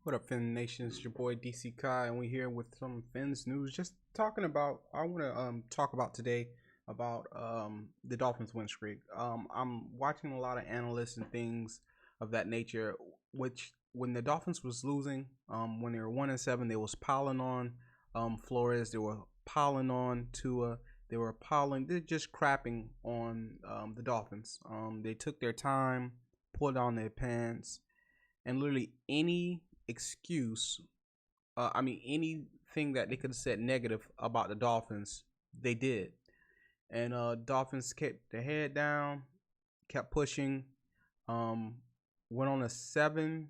What up, Fin Nation? It's your boy DC Kai, and we here with some Fins news. Just talking about, I want to talk about today about the Dolphins win streak. I'm watching a lot of analysts and things of that nature. Which when the Dolphins was losing, when they were 1-7, they was piling on Flores. They were piling on Tua. They're just crapping on the Dolphins. They took their time, pulled down their pants, and literally any excuse, anything that they could have said negative about the Dolphins, they did. And Dolphins kept their head down, kept pushing, went on a 7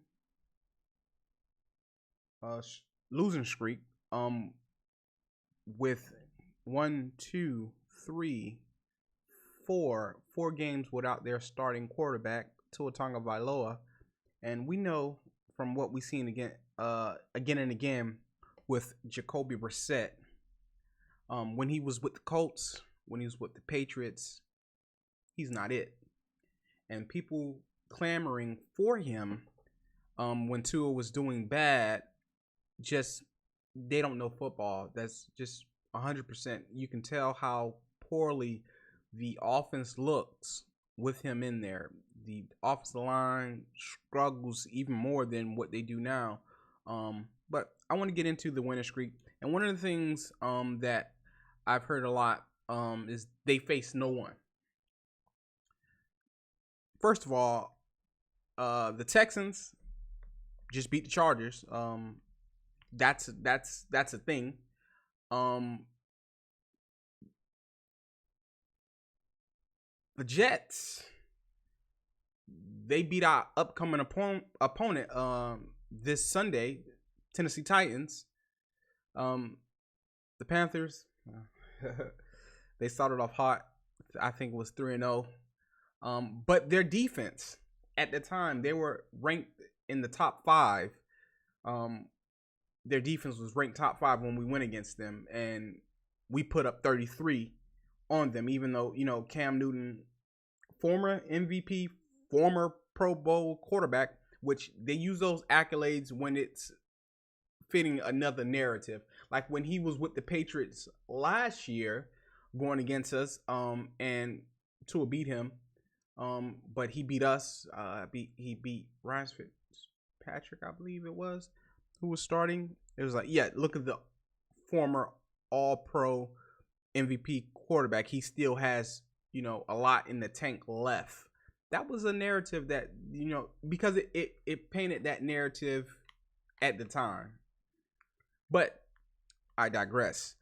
losing streak, with 4 games without their starting quarterback, Tua Tagovailoa. And we know from what we've seen again and again with Jacoby Brissett, when he was with the Colts, when he was with the Patriots, he's not it. And people clamoring for him when Tua was doing bad, just they don't know football. That's just 100%. You can tell how poorly the offense looks with him in there. The offensive line struggles even more than what they do now. But I want to get into the winning streak. And one of the things that I've heard a lot is they face no one. First of all, the Texans just beat the Chargers. That's a thing. The Jets, they beat our upcoming opponent this Sunday, Tennessee Titans. The Panthers, they started off hot. I think it was 3-0. But their defense at the time, they were ranked in the top 5. Their defense was ranked top 5 when we went against them, and we put up 33 on them, even though, Cam Newton, former MVP, former Pro Bowl quarterback, which they use those accolades when it's fitting another narrative. Like when he was with the Patriots last year going against us, and Tua beat him, but he beat us. He beat Ryan Fitzpatrick, I believe it was, who was starting. It was like, yeah, look at the former All-Pro MVP quarterback. He still has, a lot in the tank left. That was a narrative that, because it painted that narrative at the time. But I digress.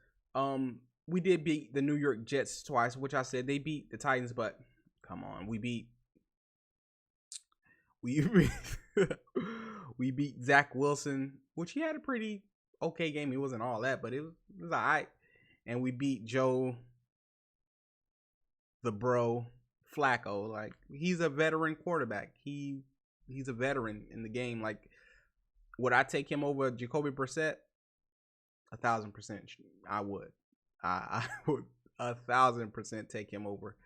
We did beat the New York Jets twice, which I said they beat the Titans, but come on, we beat Zach Wilson, which he had a pretty okay game. He wasn't all that, but it was all right. And we beat Joe the Bro Flacco. Like, he's a veteran quarterback. He's a veteran in the game. Like, would I take him over Jacoby Brissett? 1,000%. I would. I would 1,000% take him over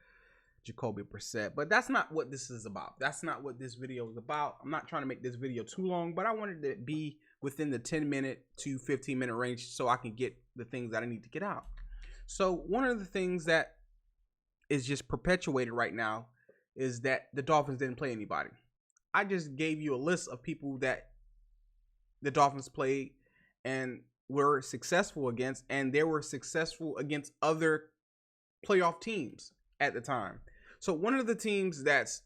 Jacoby Brissett. But that's not what this is about. That's not what this video is about. I'm not trying to make this video too long, but I wanted to be within the 10-minute to 15-minute range so I can get the things that I need to get out. So one of the things that is just perpetuated right now is that the Dolphins didn't play anybody. I just gave you a list of people that the Dolphins played and were successful against, and they were successful against other playoff teams at the time. So one of the teams that's,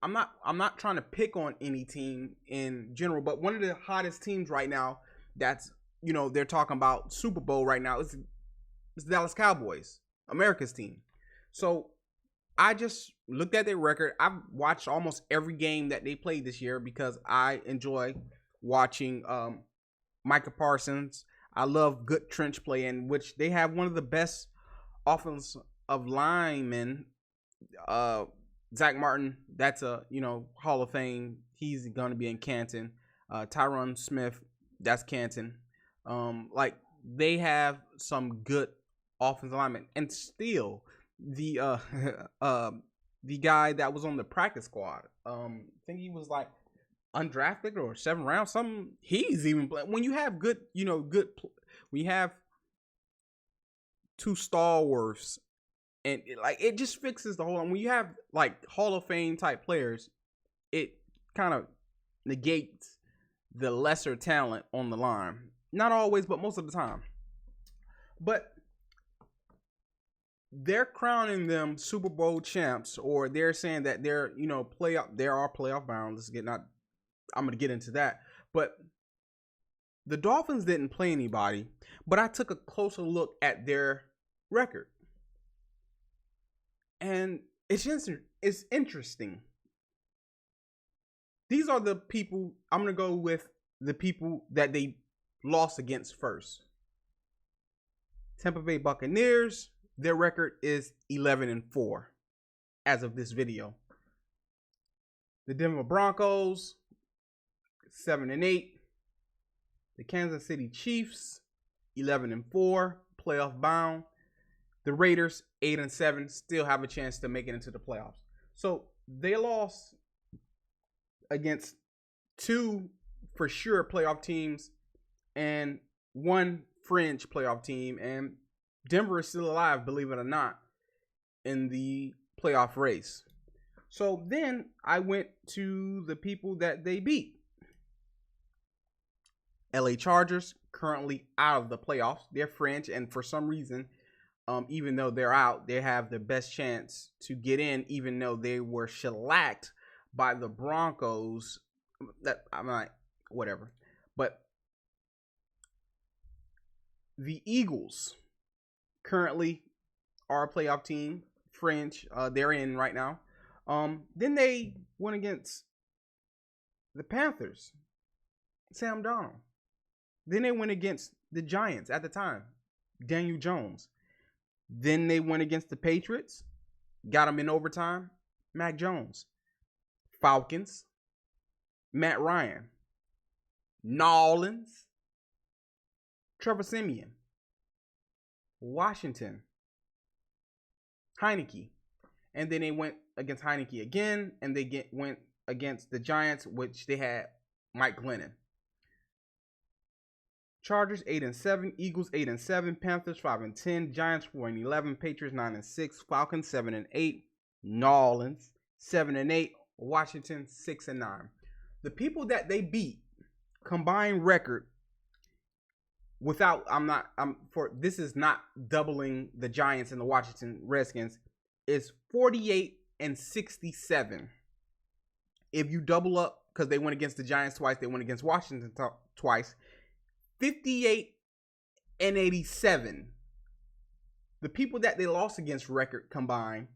I'm not trying to pick on any team in general, but one of the hottest teams right now that's, they're talking about Super Bowl right now is the Dallas Cowboys, America's team. So I just looked at their record. I've watched almost every game that they played this year because I enjoy watching Micah Parsons. I love good trench play, in which they have one of the best offensive linemen. Zach Martin, that's a Hall of Fame. He's gonna be in Canton. Tyron Smith, that's Canton. Like, they have some good offensive linemen, and still the guy that was on the practice squad, I think he was like undrafted or 7th round. Some he's even playing. When you have good, when you have two stalwarts, and it just fixes the whole. When you have like Hall of Fame type players, it kind of negates the lesser talent on the line. Not always, but most of the time. But they're crowning them Super Bowl champs, or they're saying that they're playoff. They are playoff bound. I'm gonna get into that, but the Dolphins didn't play anybody. But I took a closer look at their record, and it's interesting. These are the people I'm gonna go with. The people that they lost against first. Tampa Bay Buccaneers. Their record is 11-4 as of this video. The Denver Broncos, 7-8. The Kansas City Chiefs, 11-4, playoff bound. The Raiders, 8-7, still have a chance to make it into the playoffs. So they lost against 2 for sure playoff teams and 1 fringe playoff team, and Denver is still alive, believe it or not, in the playoff race. So then I went to the people that they beat. LA Chargers, currently out of the playoffs. They're fringe, and for some reason, even though they're out, they have the best chance to get in, even though they were shellacked by the Broncos. Whatever. But the Eagles currently are a playoff team, fringe. They're in right now. Then they went against the Panthers, Sam Darnold. Then they went against the Giants at the time, Daniel Jones. Then they went against the Patriots, got them in overtime, Mac Jones. Falcons, Matt Ryan. Nolans, Trevor Siemian. Washington, Heineke. And then they went against Heineke again, and they went against the Giants, which they had Mike Glennon. Chargers 8-7, Eagles 8-7, Panthers 5-10, Giants 4-11, Patriots 9-6, Falcons 7-8, Nolans 7-8, Washington 6-9. The people that they beat, combined record, this is not doubling the Giants and the Washington Redskins, is 48-67. If you double up, because they went against the Giants twice, they went against Washington twice, 58-87. The people that they lost against record combined,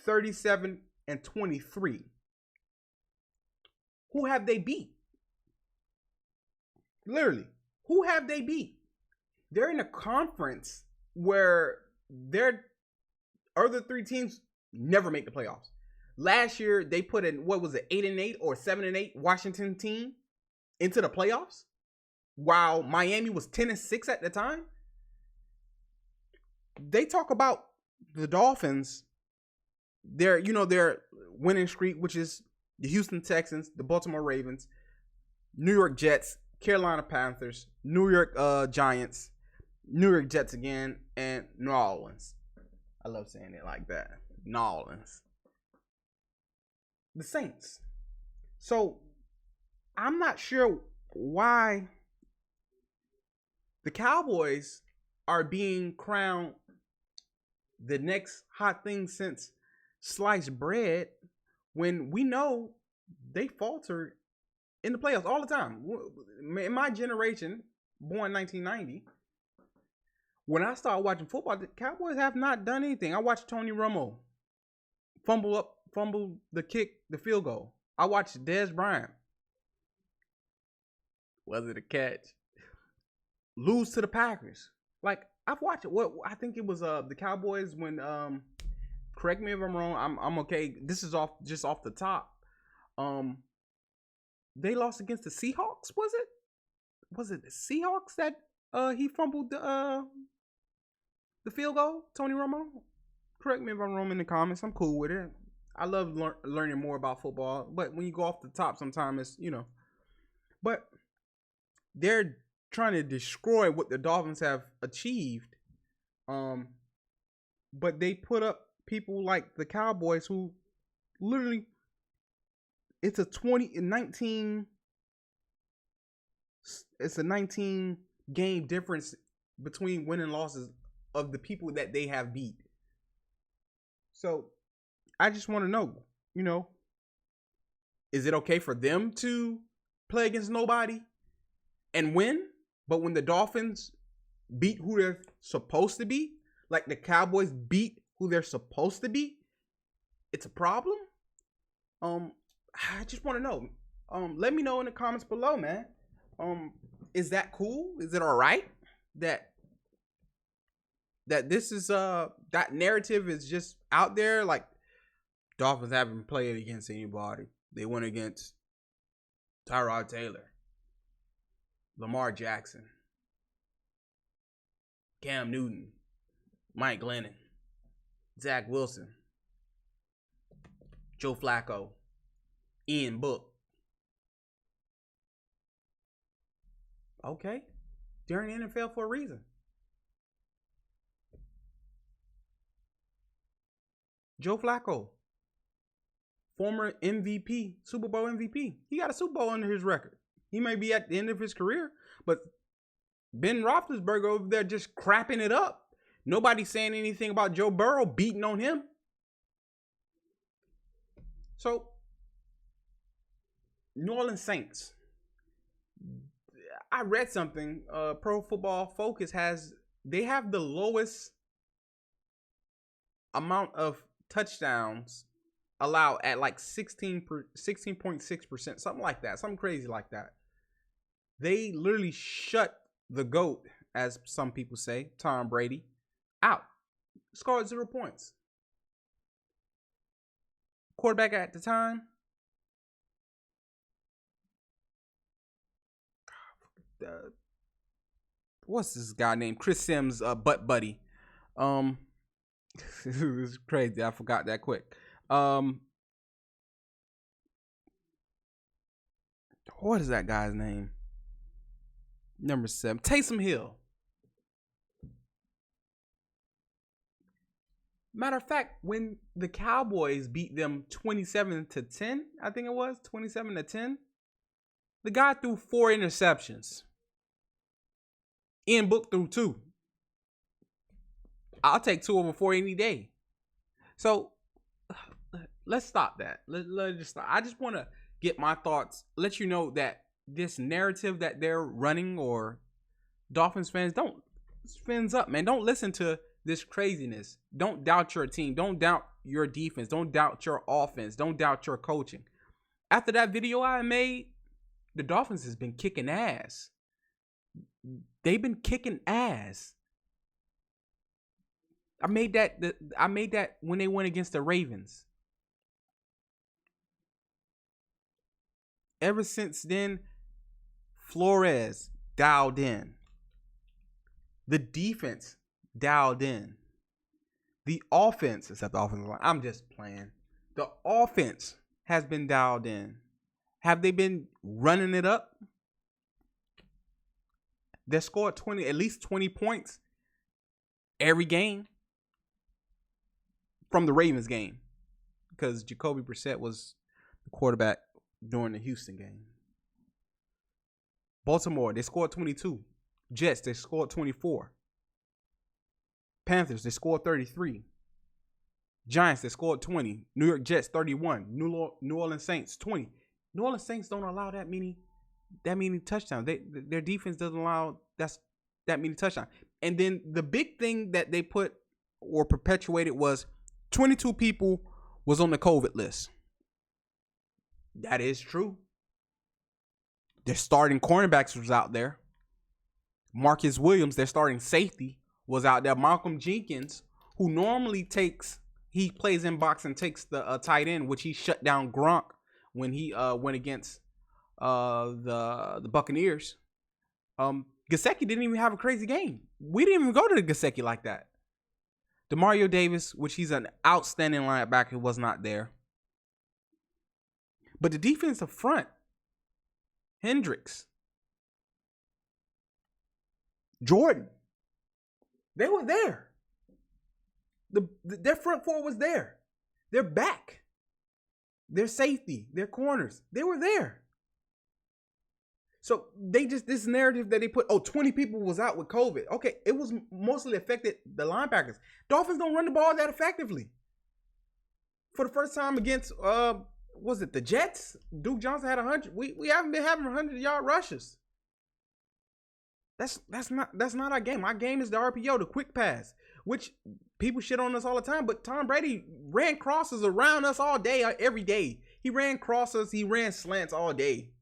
37-23. Who have they beat? Literally, who have they beat? They're in a conference where their other 3 teams never make the playoffs. Last year, they put in, 8-8 or 7-8 Washington team into the playoffs, while Miami was 10-6 at the time. They talk about the Dolphins, their winning streak, which is the Houston Texans, the Baltimore Ravens, New York Jets, Carolina Panthers, New York Giants, New York Jets again, and New Orleans. I love saying it like that. New Orleans. The Saints. So I'm not sure why the Cowboys are being crowned the next hot thing since sliced bread, when we know they falter in the playoffs all the time. In my generation, born 1990, when I started watching football, the Cowboys have not done anything. I watched Tony Romo fumble the kick, the field goal. I watched Dez Bryant, was it a catch, lose to the Packers. Like, I've watched what I think it was the Cowboys when correct me if I'm wrong. I'm okay. This is off the top. They lost against the Seahawks. Was it the Seahawks that he fumbled the field goal? Tony Romo. Correct me if I'm wrong in the comments. I'm cool with it. I love learning more about football, but when you go off the top, sometimes it's But they're trying to destroy what the Dolphins have achieved. But they put up people like the Cowboys who literally it's a 19 game difference between win and losses of the people that they have beat. So I just want to know, is it okay for them to play against nobody and win? But when the Dolphins beat who they're supposed to beat, like the Cowboys beat who they're supposed to beat, it's a problem? I just want to know. Let me know in the comments below, man. Is that cool? Is it all right that this is that narrative is just out there? Like, Dolphins haven't played against anybody. They went against Tyrod Taylor, Lamar Jackson, Cam Newton, Mike Glennon, Zach Wilson, Joe Flacco, Ian Book. Okay, they're in the NFL for a reason. Joe Flacco, former MVP, Super Bowl MVP. He got a Super Bowl under his record. He may be at the end of his career, but Ben Roethlisberger over there just crapping it up. Nobody's saying anything about Joe Burrow beating on him. So, New Orleans Saints. I read something. Pro Football Focus they have the lowest amount of touchdowns allowed at like 16.6%, something like that, something crazy like that. They literally shut the GOAT, as some people say, Tom Brady, out. Scored 0 points. Quarterback at the time, what's this guy named? Chris Sims' butt buddy. It's crazy. I forgot that quick. What is that guy's name? Number 7, Taysom Hill. Matter of fact, when the Cowboys beat them 27-10, I think it was 27-10, the guy threw 4 interceptions. Ian Book threw 2. I'll take 2 over 4 any day. So let's stop that. Let's just stop. I just want to get my thoughts. Let you know that this narrative that they're running, or Dolphins fans, don't fins up, man. Don't listen to this craziness. Don't doubt your team. Don't doubt your defense. Don't doubt your offense. Don't doubt your coaching. After that video I made, the Dolphins has been kicking ass. They've been kicking ass. I made that when they went against the Ravens. Ever since then, Flores dialed in. The defense dialed in. The offense, except the offensive line, I'm just playing. The offense has been dialed in. Have they been running it up? They scored at least 20 points every game from the Ravens game, because Jacoby Brissett was the quarterback during the Houston game. Baltimore, they scored 22. Jets, they scored 24. Panthers, they scored 33. Giants, they scored 20. New York Jets, 31. New Orleans Saints, 20. New Orleans Saints don't allow that many touchdowns. Their defense doesn't allow that many touchdowns. And then the big thing that they put or perpetuated was 22 people was on the COVID list. That is true. Their starting cornerbacks was out there. Marcus Williams, their starting safety, was out there. Malcolm Jenkins, who normally plays in box and takes the tight end, which he shut down Gronk when he went against the Buccaneers. Gesicki didn't even have a crazy game. We didn't even go to the Gesicki like that. Demario Davis, which he's an outstanding linebacker, was not there. But the defensive front Hendricks, Jordan. They were there. Their front four was there. Their back, their safety, their corners, they were there. So they just, this narrative that they put, 20 people was out with COVID. Okay, it was mostly affected the linebackers. Dolphins don't run the ball that effectively. For the first time against, was it the Jets? Duke Johnson had 100. We haven't been having 100-yard rushes. That's not our game. Our game is the RPO, the quick pass, which people shit on us all the time. But Tom Brady ran crosses around us all day, every day. He ran crosses, he ran slants all day.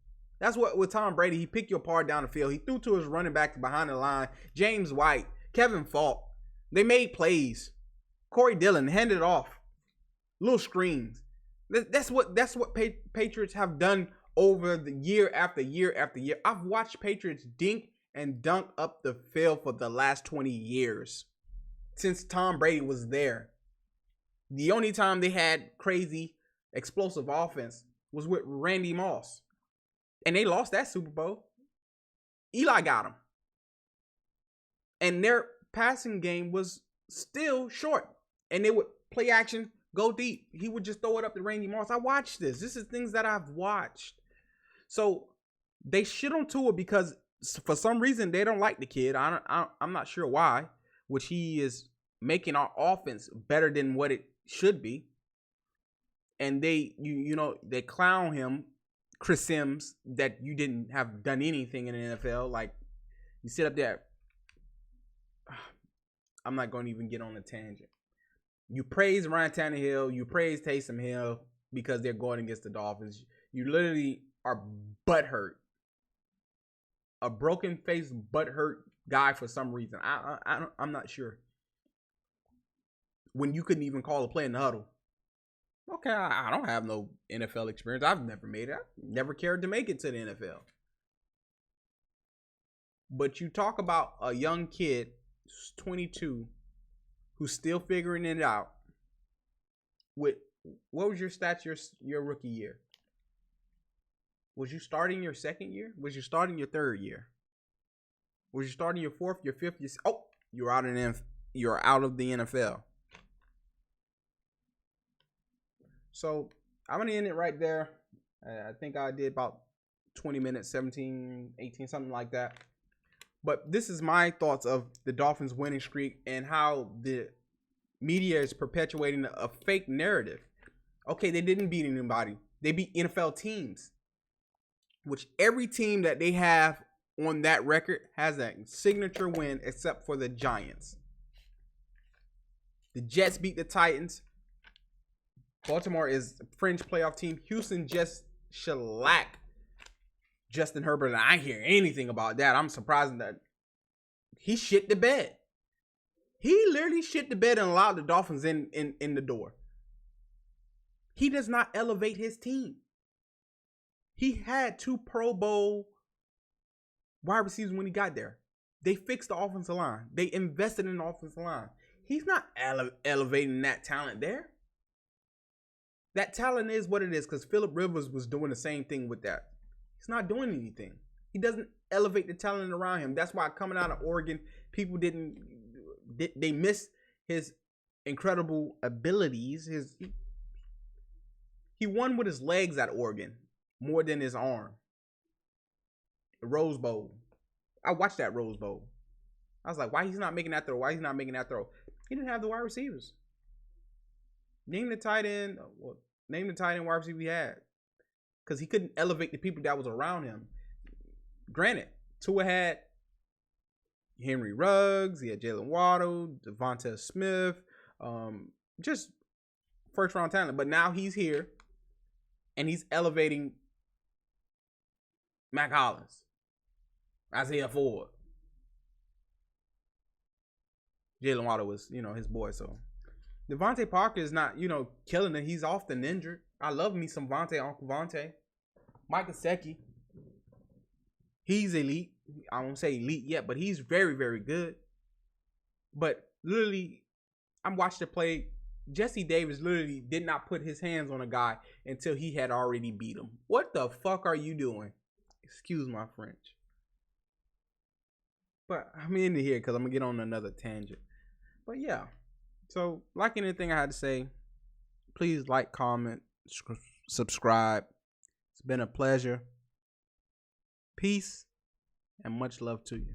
That's what with Tom Brady, he picked you apart down the field. He threw to his running back behind the line, James White, Kevin Falk. They made plays. Corey Dillon handed it off, little screens. That's what Patriots have done over the year after year after year. I've watched Patriots dink and dunk up the field for the last 20 years since Tom Brady was there. The only time they had crazy explosive offense was with Randy Moss. And they lost that Super Bowl. Eli got them. And their passing game was still short. And they would play action, go deep. He would just throw it up to Randy Moss. I watched this. This is things that I've watched. So they shit on Tua because for some reason they don't like the kid. I'm not sure why. Which he is making our offense better than what it should be. And they clown him, Chris Sims, that you didn't have done anything in the NFL. Like, you sit up there. I'm not going to even get on a tangent. You praise Ryan Tannehill. You praise Taysom Hill because they're going against the Dolphins. You literally are butthurt. A broken-faced, butthurt guy for some reason. I'm not sure. When you couldn't even call a play in the huddle. Okay, I don't have no NFL experience. I've never made it. I've never cared to make it to the NFL. But you talk about a young kid, 22, who's still figuring it out. What was your stats your rookie year? Was you starting your second year? Was you starting your third year? Was you starting your fourth, your fifth? You're out of the NFL. So I'm going to end it right there. I think I did about 20 minutes, 17, 18, something like that. But this is my thoughts of the Dolphins winning streak and how the media is perpetuating a fake narrative. Okay, they didn't beat anybody. They beat NFL teams, which every team that they have on that record has a signature win except for the Giants. The Jets beat the Titans. Baltimore is a fringe playoff team. Houston just shellacked Justin Herbert. And I didn't hear anything about that. I'm surprised that he shit the bed. He literally shit the bed and allowed the Dolphins in the door. He does not elevate his team. He had 2 Pro Bowl wide receivers when he got there. They fixed the offensive line. They invested in the offensive line. He's not elevating that talent there. That talent is what it is because Phillip Rivers was doing the same thing with that. He's not doing anything. He doesn't elevate the talent around him. That's why coming out of Oregon, people they missed his incredible abilities. He won with his legs at Oregon more than his arm. The Rose Bowl. I watched that Rose Bowl. I was like, why he's not making that throw? Why he's not making that throw? He didn't have the wide receivers. Name the tight end wide receiver he had. Because he couldn't elevate the people that was around him. Granted, Tua had Henry Ruggs, he had Jalen Waddle, Devonta Smith, just first round talent. But now he's here and he's elevating Mac Hollins, Isaiah Ford. Jalen Waddle was, his boy, so. Devontae Parker is not, killing it. He's often injured. I love me some Uncle Vontae. Mike Gesicki. He's elite. I won't say elite yet, but he's very, very good. But literally, I'm watching the play. Jesse Davis literally did not put his hands on a guy until he had already beat him. What the fuck are you doing? Excuse my French. But I'm in here because I'm gonna get on another tangent. But yeah. So like anything I had to say, please like, comment, subscribe. It's been a pleasure. Peace and much love to you.